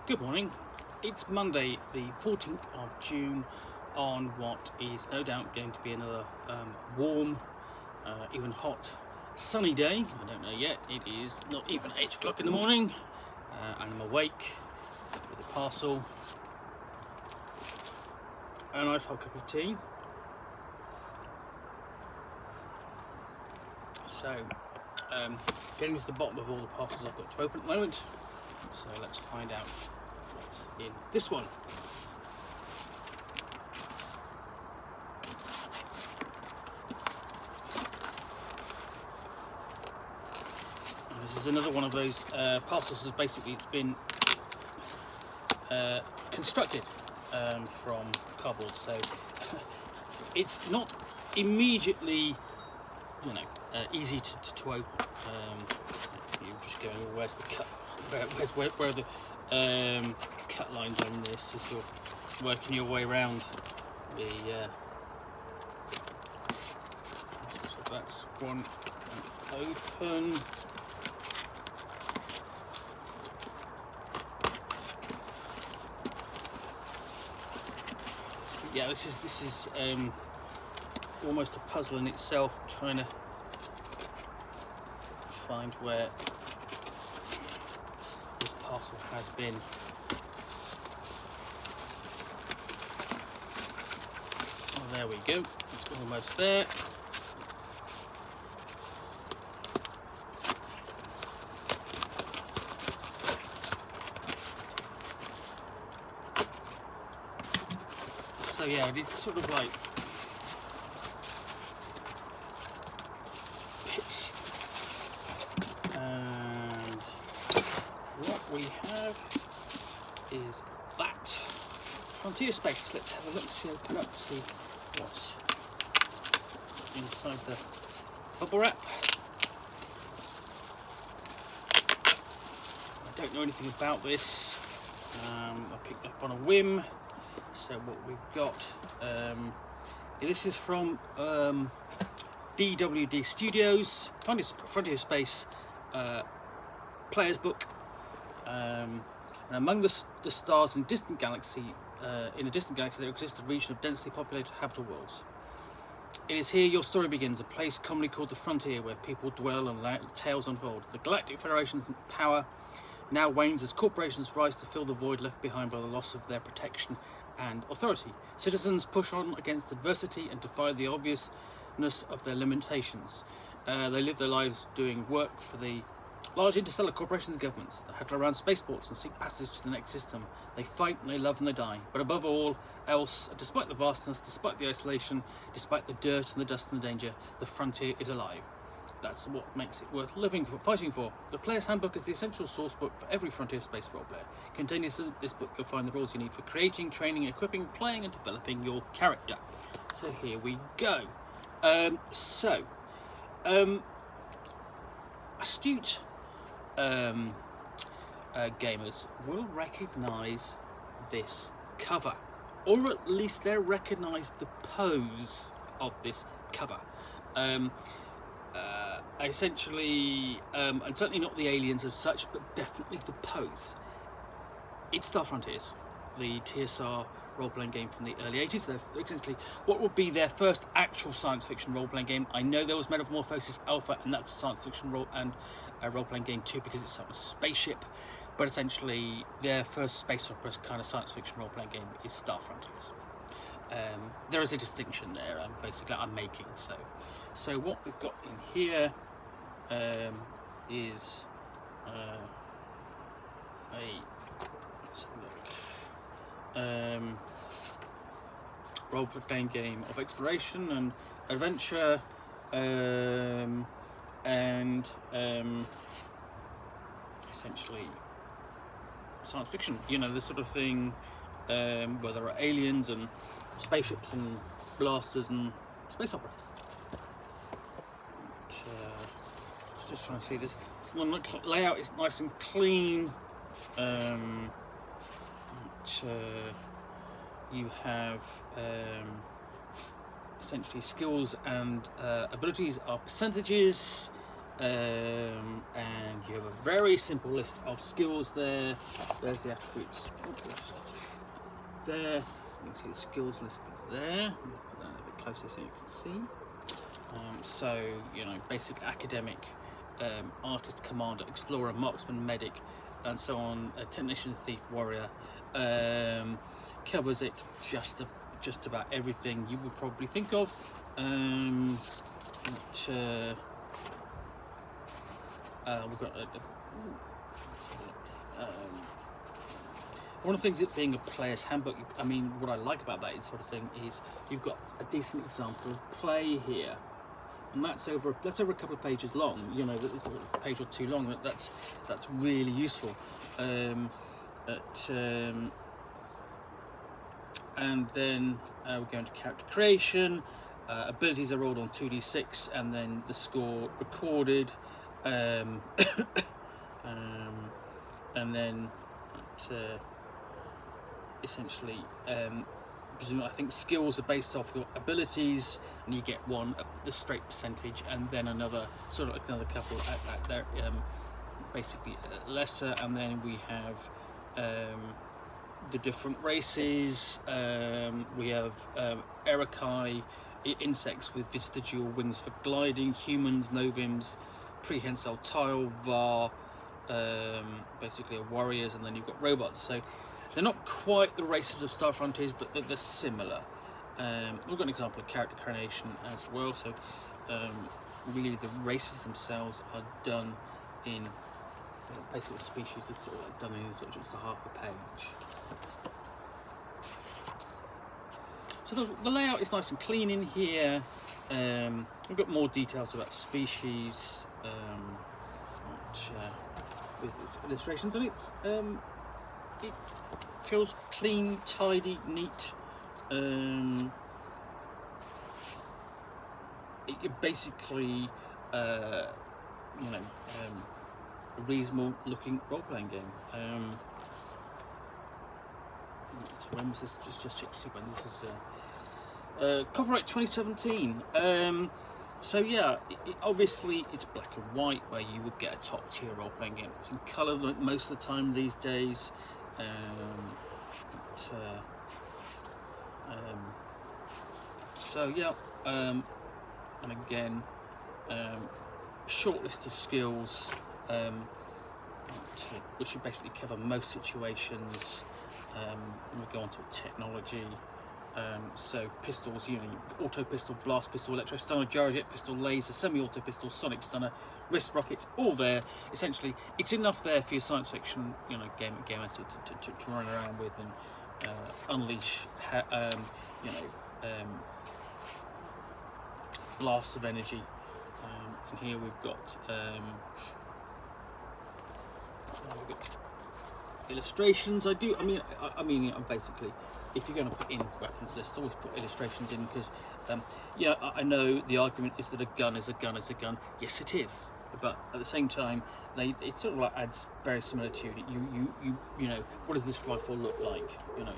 Good morning. It's Monday, the 14th of June, on what is no doubt going to be another warm, even hot, sunny day. I don't know yet. It is not even 8 o'clock in the morning, and I'm awake with a parcel, a nice hot cup of tea. So, getting to the bottom of all the parcels I've got to open at the moment. So let's find out what's in this one. And this is another one of those parcels that basically it's been constructed from cardboard, so it's not immediately, easy to open. You're just going, well, where's the cut? Where are the cut lines on this? If you're working your way around the, so that's one open. Yeah, this is almost a puzzle in itself, trying to find where this parcel has been. Oh, there we go, it's almost there. So yeah, it's sort of like pits, and what we have is that frontier space. Let's have a look, open up, see what's inside the bubble wrap. I don't know anything about this. I picked up on a whim. So what we've got, this is from DwD Studios, Frontier Space player's book. And among the stars in a distant galaxy, there exists a region of densely populated habitable worlds. It is here your story begins, a place commonly called the Frontier, where people dwell and tales unfold. The Galactic Federation's power now wanes as corporations rise to fill the void left behind by the loss of their protection and authority. Citizens push on against adversity and defy the obviousness of their limitations. They live their lives doing work for the large interstellar corporations and governments. They huddle around spaceports and seek passage to the next system. They fight and they love and they die. But above all else, despite the vastness, despite the isolation, despite the dirt and the dust and the danger, the Frontier is alive. That's what makes it worth fighting for. The Player's Handbook is the essential source book for every Frontier Space role player. Containing this book, you'll find the rules you need for creating, training, equipping, playing and developing your character. So here we go. Astute gamers will recognise this cover, or at least they'll recognise the pose of this cover. Essentially, and certainly not the aliens as such, but definitely the pose. It's Star Frontiers, the TSR role-playing game from the early 80s. They're essentially what would be their first actual science fiction role-playing game. I know there was Metamorphosis Alpha, and that's a science fiction role-playing game too, because it's on a spaceship. But essentially, their first space opera kind of science fiction role-playing game is Star Frontiers. There is a distinction there. Basically, I'm making so. What we've got in here is let's have a look, role-playing game of exploration and adventure, and essentially science fiction. The sort of thing where there are aliens and spaceships and blasters and space opera. Just trying to see this. The layout is nice and clean. You have essentially skills and abilities are percentages. and you have a very simple list of skills there. There's the attributes. There, you can see the skills list there. Put that a bit closer so you can see. So, you know, basic academic, artist, commander, explorer, marksman, medic, and so on. Technician, thief, warrior. Covers it just about everything you would probably think of. We've got one of the things it being a player's handbook, I mean, what I like about that sort of thing is you've got a decent example of play here, and that's over a couple of pages long. You know, it's a page or two long. That's really useful. And then we're going to character creation. Abilities are rolled on 2d6, and then the score recorded. And then essentially, presumably, I think skills are based off your abilities, and you get one at the straight percentage, and then another couple at their basically lesser, and then we have the different races. We have Erikai, insects with vestigial wings for gliding, humans, novims, prehensile tile, var, basically are warriors, and then you've got robots. So they're not quite the races of Star Frontiers, but they're similar. We've got an example of character creation as well. So really the races themselves are done in basically species are sort of like done in sort of just a half a page. So the layout is nice and clean in here. We've got more details about species with illustrations, and it feels clean, tidy, neat. It basically, a reasonable looking role-playing game. So when was this? Just check to see when this is. Copyright 2017. So yeah, obviously it's black and white, where you would get a top tier role playing game. It's in colour most of the time these days. So yeah, and again, short list of skills, which should basically cover most situations. And we go on to technology. So pistols, auto pistol, blast pistol, electro stunner, gyrojet pistol, laser, semi-auto pistol, sonic stunner, wrist rockets, all there. Essentially, it's enough there for your science fiction, gamer to run around with and unleash, blasts of energy. And here we've got illustrations. I mean, basically, if you're going to put in weapons list, always put illustrations in, because I know the argument is that a gun is a gun is a gun. Yes, it is, but at the same time, it sort of like adds verisimilitude. You know, what does this rifle look like?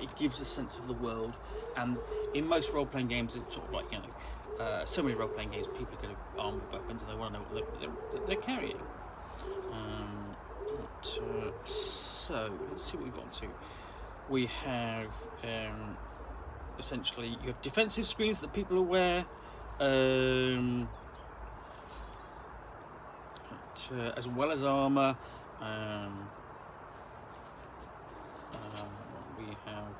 It gives a sense of the world. And in most role-playing games, it's sort of like so many role-playing games, people are going to arm with weapons and they want to know what they're carrying. So let's see what we've got to. We have essentially, you have defensive screens that people are aware, as well as armor. We have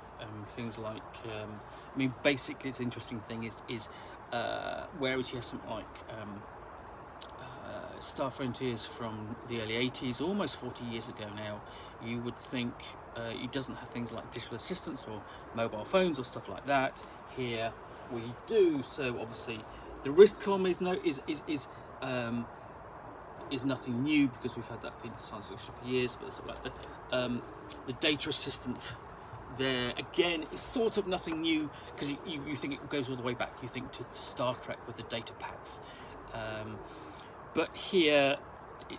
things like, basically, it's interesting thing is whereas you have something like Star Frontiers from the early 80s, almost 40 years ago now, you would think it doesn't have things like digital assistants or mobile phones or stuff like that. Here we do. So obviously the wristcom is nothing new, because we've had that in science fiction for years, but it's sort of like the data assistant there again is sort of nothing new, because you think it goes all the way back. You think to Star Trek with the data pads. But here,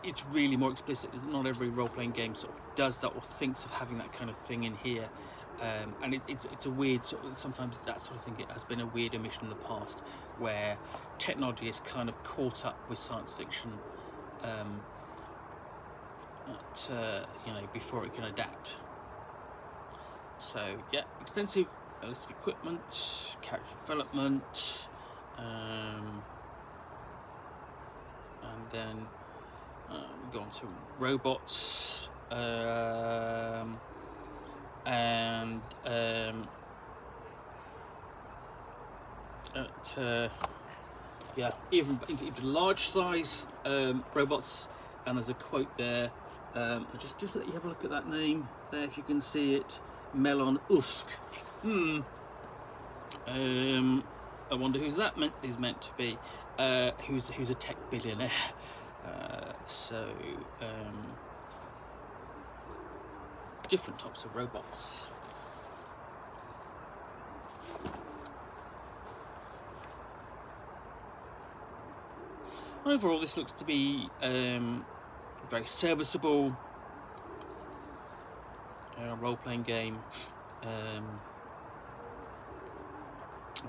it's really more explicit. Not every role-playing game sort of does that or thinks of having that kind of thing in here. And it's a weird sort of, sometimes that sort of thing, it has been a weird omission in the past, where technology is kind of caught up with science fiction you know, before it can adapt. So yeah, extensive list of equipment, character development, and then we go on to robots, and yeah, even large size robots. And there's a quote there. Just let you have a look at that name there, if you can see it. Melon Usk. I wonder who's that is meant to be. Who's a tech billionaire. Different types of robots. Overall, this looks to be very serviceable role-playing game. And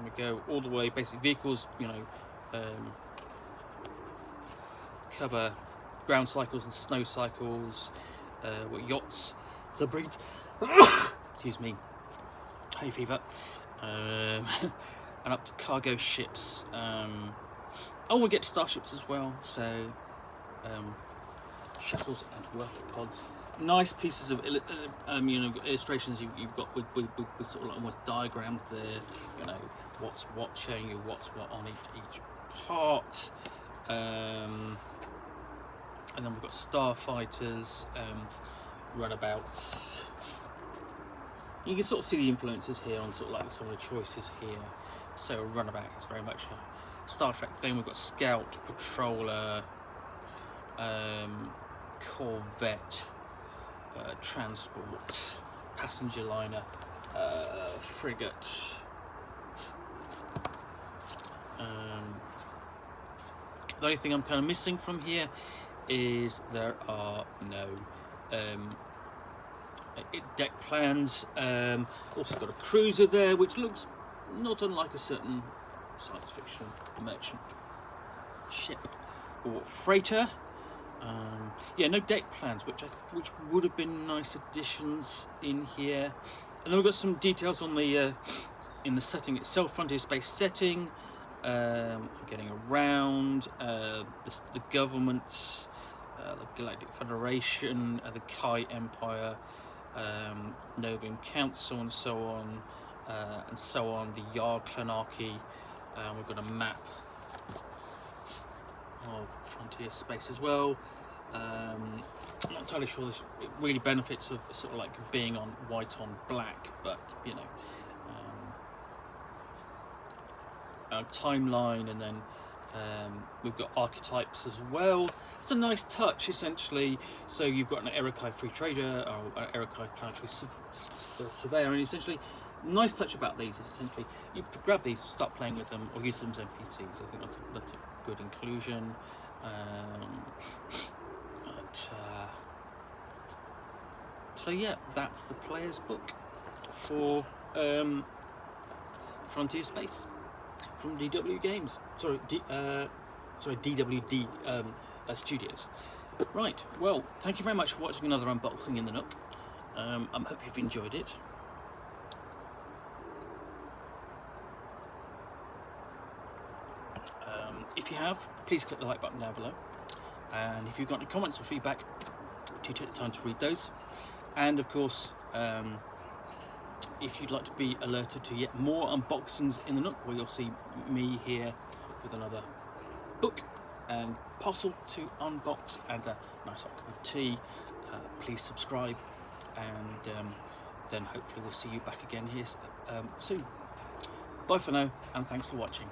we go all the way, basic vehicles, you know, cover ground cycles and snow cycles, yachts, submarines, excuse me, hay fever, and up to cargo ships. We'll get to starships as well, so shuttles and worker pods. Nice pieces of illustrations you've got with sort of like almost diagrams there. You know what's what, showing you what's what on each part. And then we've got starfighters, runabouts. You can sort of see the influences here on sort of like some of the choices here. So runabout is very much a Star Trek thing. We've got scout, patroller, corvette, transport, passenger liner, frigate. The only thing I'm kind of missing from here is there are no deck plans. Also got a cruiser there, which looks not unlike a certain science fiction merchant ship or freighter. Yeah, no deck plans, which would have been nice additions in here. And then we've got some details on the in the setting itself, frontier space setting, getting around, the governments, the Galactic Federation, the Kai Empire, Novian Council, and so on, the Yar Clanarchy. We've got a map of frontier space as well. I'm not entirely sure it really benefits of sort of like being on white on black, but you know, timeline, and then we've got archetypes as well. It's a nice touch, essentially. So you've got an Erikai free trader or an Erikai planetary surveyor, and essentially, nice touch about these is essentially you grab these, start playing with them, or use them as NPCs. I think that's a good inclusion. So yeah, that's the player's book for Frontier Space from DwD Games. DwD Studios. Right. Well, thank you very much for watching another unboxing in the Nook. I hope you've enjoyed it. If you have, please click the like button down below. And if you've got any comments or feedback, do take the time to read those. And of course, if you'd like to be alerted to yet more unboxings in the Nook, where you'll see me here with another book and parcel to unbox and a nice hot cup of tea, please subscribe, and then hopefully we'll see you back again here soon. Bye for now, and thanks for watching.